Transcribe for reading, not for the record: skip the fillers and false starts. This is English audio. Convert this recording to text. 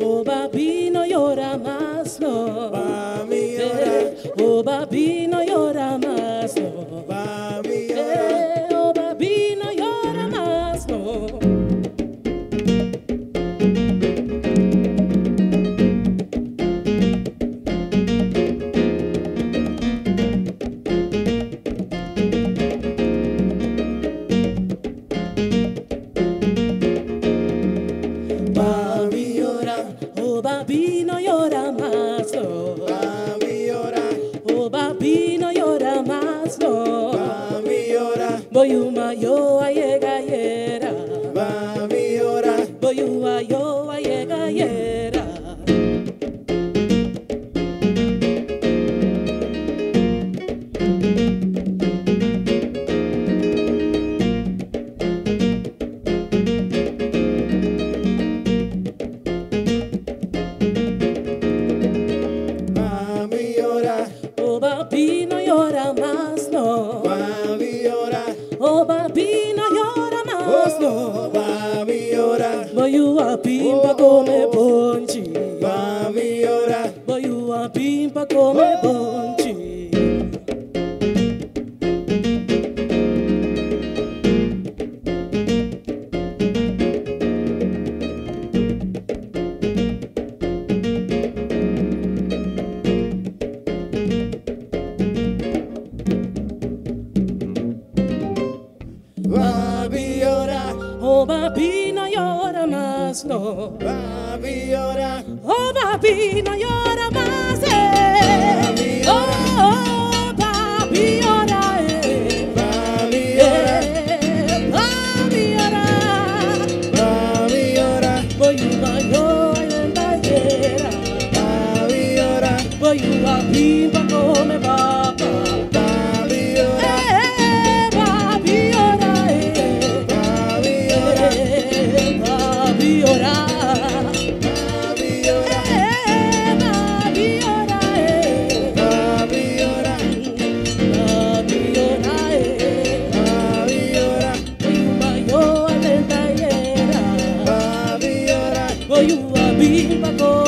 Oh, papi, no llora más, no. Mami llora. Oh, papi, no llora más, no. Mami llora. Oh, papi, no llora más, no. Mami llora. Oh, papi, no llora más, no. Mami llora. Oh, papi, no llora más, no. Mami llora. Boyuma yo ayega yera. Mami llora. Boyuma yo ayega yera. Mami llora. Oh, papi, no llora más, no. Mami llora. Oh, papi, no llora más, no. Oh, mami llora. Boyua pimpa come ponchi. Mami llora. Boyua pimpa come ponchi. Mami llora. Oh, papi, no llora más, no. Mami llora. Oh, papi, no llora más, Papi llora. Oh, papi llora, Mami llora. Papi llora. Mami llora. Boyuma yo ayega yera. Mami llora. Boyua pimpa come papa. Mami llora. Papi llora, Mami llora. papi llora. Mami llora. Papi llora, Mami llora. papi llora, Mami llora. boyuma yo ayega yera. Mami llora. Boyua pimpa come